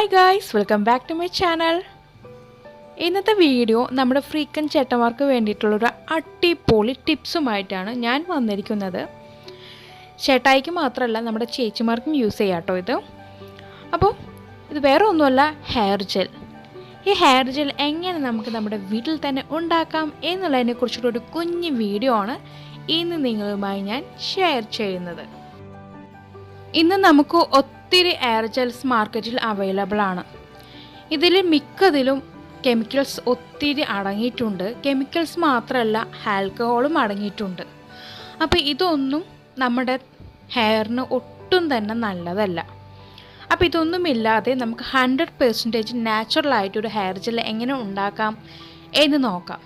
Hi guys, welcome back to my channel. ഇന്നത്തെ video നമ്മുടെ ഫ്രീക്കൻ ചേട്ടന്മാർക്ക് വേണ്ടിയിട്ടുള്ളൊരു അടിപൊളി ടിപ്സുമായിട്ടാണ് ഞാൻ വന്നിരിക്കുന്നത്. ചേട്ടായിക്ക് മാത്രമല്ല നമ്മുടെ ചേച്ചിമാർക്കും യൂസ് ചെയ്യാം കേട്ടോ ഇത്. അപ്പോൾ ഇത് വേറെ ഒന്നുമല്ല, ഹെയർ ജെൽ. ഈ ഹെയർ ജെൽ എങ്ങനെ നമുക്ക് നമ്മുടെ വീട്ടിൽ തന്നെ ഉണ്ടാക്കാം എന്നുള്ളതിനെക്കുറിച്ചുള്ളൊരു കുഞ്ഞു വീഡിയോ ആണ് ഇന്ന് നിങ്ങളുമായി ഞാൻ ഷെയർ ചെയ്യുന്നത്. ഇന്ന് നമുക്ക് ഒത്തിരി ഹെയർ ജെൽസ് മാർക്കറ്റിൽ അവൈലബിൾ ആണ്. ഇതിൽ മിക്കതിലും കെമിക്കൽസ് ഒത്തിരി അടങ്ങിയിട്ടുണ്ട്. കെമിക്കൽസ് മാത്രമല്ല, ആൽക്കഹോളും അടങ്ങിയിട്ടുണ്ട്. അപ്പോൾ ഇതൊന്നും നമ്മുടെ ഹെയറിന് ഒട്ടും തന്നെ നല്ലതല്ല. അപ്പോൾ ഇതൊന്നുമില്ലാതെ നമുക്ക് 100% നാച്ചുറലായിട്ടൊരു ഹെയർ ജെൽ എങ്ങനെ ഉണ്ടാക്കാം എന്ന് നോക്കാം.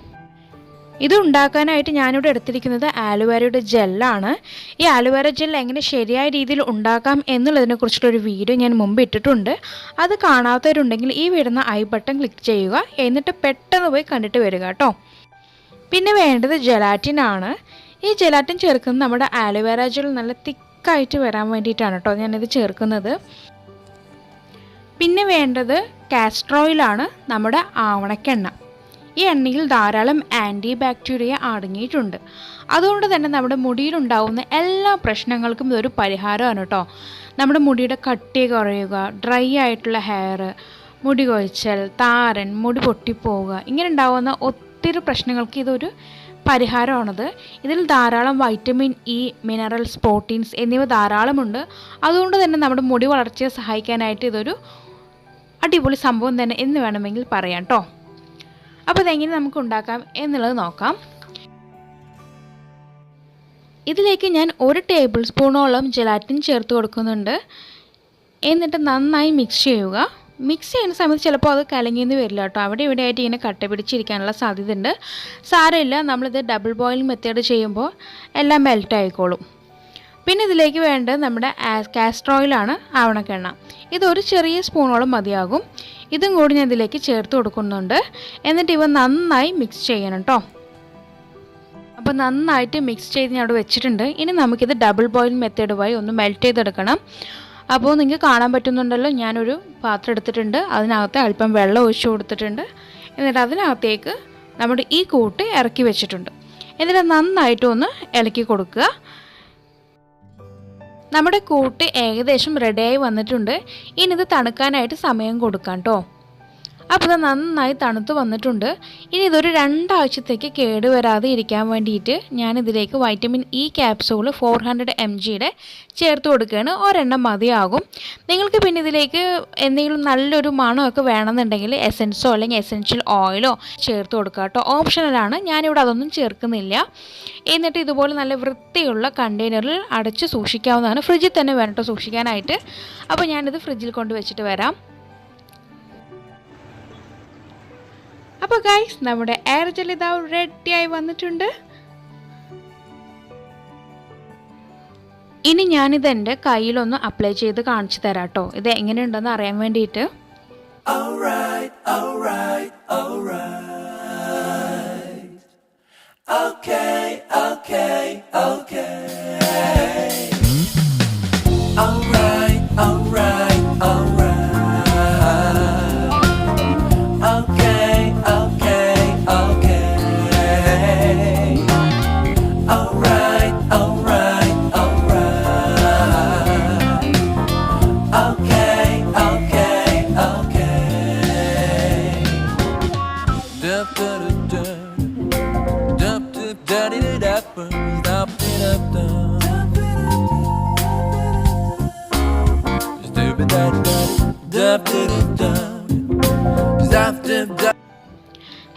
ഇത് ഉണ്ടാക്കാനായിട്ട് ഞാനിവിടെ എടുത്തിരിക്കുന്നത് ആലുവേരയുടെ ജെല്ലാണ്. ഈ ആലുവേര ജെൽ എങ്ങനെ ശരിയായ രീതിയിൽ ഉണ്ടാക്കാം എന്നുള്ളതിനെക്കുറിച്ചുള്ളൊരു വീഡിയോ ഞാൻ മുമ്പ് ഇട്ടിട്ടുണ്ട്. അത് കാണാത്തവരുണ്ടെങ്കിൽ ഈ വരുന്ന ഐ ബട്ടൺ ക്ലിക്ക് ചെയ്യുക, എന്നിട്ട് പെട്ടെന്ന് പോയി കണ്ടിട്ട് വരിക കേട്ടോ. പിന്നെ വേണ്ടത് ജെലാറ്റിനാണ്. ഈ ജെലാറ്റിൻ ചേർക്കുന്നത് നമ്മുടെ ആലുവേര ജെൽ നല്ല തിക്കായിട്ട് വരാൻ വേണ്ടിയിട്ടാണ് കേട്ടോ ഞാനിത് ചേർക്കുന്നത്. പിന്നെ വേണ്ടത് കാസ്റ്റർ ഓയിലാണ്, നമ്മുടെ ആവണക്കെണ്ണ. ഈ എണ്ണയിൽ ധാരാളം ആൻറ്റി ബാക്ടീരിയ അടങ്ങിയിട്ടുണ്ട്. അതുകൊണ്ട് തന്നെ നമ്മുടെ മുടിയിലുണ്ടാവുന്ന എല്ലാ പ്രശ്നങ്ങൾക്കും ഇതൊരു പരിഹാരമാണ് കേട്ടോ. നമ്മുടെ മുടിയുടെ കട്ടി കുറയുക, ഡ്രൈ ആയിട്ടുള്ള ഹെയർ, മുടി കൊഴിച്ചൽ, താരൻ, മുടി പൊട്ടിപ്പോവുക, ഇങ്ങനെ ഉണ്ടാവുന്ന ഒത്തിരി പ്രശ്നങ്ങൾക്ക് ഇതൊരു പരിഹാരമാണത്. ഇതിൽ ധാരാളം വൈറ്റമിൻ ഇ, മിനറൽസ്, പ്രോട്ടീൻസ് എന്നിവ ധാരാളമുണ്ട്. അതുകൊണ്ട് തന്നെ നമ്മുടെ മുടി വളർച്ചയെ സഹായിക്കാനായിട്ട് ഇതൊരു അടിപൊളി സംഭവം തന്നെ എന്ന് വേണമെങ്കിൽ പറയാം കേട്ടോ. അപ്പോൾ ഇതെങ്ങനെ നമുക്ക് ഉണ്ടാക്കാം എന്നുള്ളത് നോക്കാം. ഇതിലേക്ക് ഞാൻ 1 ടേബിൾ സ്പൂണോളം ജെലാറ്റിൻ ചേർത്ത് കൊടുക്കുന്നുണ്ട്. എന്നിട്ട് നന്നായി മിക്സ് ചെയ്യുക. മിക്സ് ചെയ്യുന്ന സമയത്ത് ചിലപ്പോൾ അത് കലങ്ങിയെന്ന് വരില്ല കേട്ടോ. അവിടെ ഇവിടെ ആയിട്ട് ഇങ്ങനെ കട്ട പിടിച്ചിരിക്കാനുള്ള സാധ്യതയുണ്ട്. സാരമില്ല, നമ്മളിത് ഡബിൾ ബോയിലിംഗ് മെത്തേഡ് ചെയ്യുമ്പോൾ എല്ലാം മെൽറ്റ് ആയിക്കോളും. പിന്നെ ഇതിലേക്ക് വേണ്ടത് നമ്മുടെ കാസ്റ്റർ ഓയിലാണ്, ആവണക്കെണ്ണ. ഇതൊരു ചെറിയ സ്പൂണോളം മതിയാകും. ഇതും കൂടി ഞാൻ ഇതിലേക്ക് ചേർത്ത് കൊടുക്കുന്നുണ്ട്. എന്നിട്ട് ഇവ നന്നായി മിക്സ് ചെയ്യണം കേട്ടോ. അപ്പോൾ നന്നായിട്ട് മിക്സ് ചെയ്ത് ഞാൻ അവിടെ വെച്ചിട്ടുണ്ട്. ഇനി നമുക്കിത് ഡബിൾ ബോയിൽ മെത്തേഡ് വഴി ഒന്ന് മെൽറ്റ് ചെയ്തെടുക്കണം. അപ്പോൾ നിങ്ങൾക്ക് കാണാൻ പറ്റുന്നുണ്ടല്ലോ, ഞാനൊരു പാത്രം എടുത്തിട്ടുണ്ട്. അതിനകത്ത് അല്പം വെള്ളം ഒഴിച്ചു കൊടുത്തിട്ടുണ്ട്. എന്നിട്ട് അതിനകത്തേക്ക് നമ്മുടെ ഈ കൂട്ട് ഇറക്കി വെച്ചിട്ടുണ്ട്. എന്നിട്ട് നന്നായിട്ട് ഒന്ന് ഇളക്കി കൊടുക്കുക. നമ്മുടെ കൂട്ട് ഏകദേശം റെഡിയായി വന്നിട്ടുണ്ട്. ഇനി ഇത് തണുക്കാനായിട്ട് സമയം കൊടുക്കാം കേട്ടോ. അപ്പോൾ ഇത് നന്നായി തണുത്ത് വന്നിട്ടുണ്ട്. ഇനി ഇതൊരു 2 ആഴ്ചത്തേക്ക് കേടുവരാതെ ഇരിക്കാൻ വേണ്ടിയിട്ട് ഞാനിതിലേക്ക് വൈറ്റമിൻ ഇ ക്യാപ്സൂൾ 400 mgയുടെ ചേർത്ത് കൊടുക്കുകയാണ്. ഒരെണ്ണം മതിയാകും. നിങ്ങൾക്ക് പിന്നെ ഇതിലേക്ക് എന്തെങ്കിലും നല്ലൊരു മണമൊക്കെ വേണമെന്നുണ്ടെങ്കിൽ എസൻസോ അല്ലെങ്കിൽ എസെൻഷ്യൽ ഓയിലോ ചേർത്ത് കൊടുക്കുക കേട്ടോ. ഓപ്ഷണലാണ്. ഞാനിവിടെ അതൊന്നും ചേർക്കുന്നില്ല. എന്നിട്ട് ഇതുപോലെ നല്ല വൃത്തിയുള്ള കണ്ടെയ്നറിൽ അടച്ച് സൂക്ഷിക്കാവുന്നതാണ്. ഫ്രിഡ്ജിൽ തന്നെ വേണം കേട്ടോ സൂക്ഷിക്കാനായിട്ട്. അപ്പോൾ ഞാനിത് ഫ്രിഡ്ജിൽ കൊണ്ട് വെച്ചിട്ട് വരാം. അപ്പോൾ ഗൈസ്, നമ്മുടെ ഹെയർ ജെൽ ഇതാ റെഡിയായി വന്നിട്ടുണ്ട്. ഇനി ഞാനിത് എൻ്റെ കയ്യിലൊന്ന് അപ്ലൈ ചെയ്ത് കാണിച്ചു തരാം കേട്ടോ, ഇത് എങ്ങനെയുണ്ടെന്ന് അറിയാൻ വേണ്ടിയിട്ട്.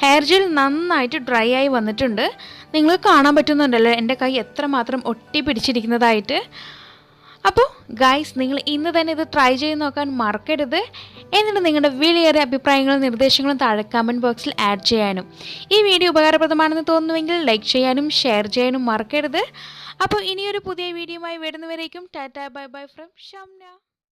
ഹെയർ ജെൽ നന്നായിട്ട് ഡ്രൈ ആയി വന്നിട്ടുണ്ട്. നിങ്ങൾ കാണാൻ പറ്റുന്നുണ്ടല്ലോ എൻ്റെ കൈ എത്രമാത്രം ഒട്ടി പിടിച്ചിരിക്കുന്നതായിട്ട്. അപ്പോൾ ഗൈസ്, നിങ്ങൾ ഇന്ന് തന്നെ ഇത് ട്രൈ ചെയ്ത് നോക്കാൻ മറക്കരുത്. എന്നിട്ട് നിങ്ങളുടെ വിലയേറിയ അഭിപ്രായങ്ങളും നിർദ്ദേശങ്ങളും താഴെ കമൻറ്റ് ബോക്സിൽ ആഡ് ചെയ്യാനും, ഈ വീഡിയോ ഉപകാരപ്രദമാണെന്ന് തോന്നുന്നുവെങ്കിൽ ലൈക്ക് ചെയ്യാനും ഷെയർ ചെയ്യാനും മറക്കരുത്. അപ്പോൾ ഇനിയൊരു പുതിയ വീഡിയോയുമായി വരുന്നവരേക്കും tata bye bye from Shamna.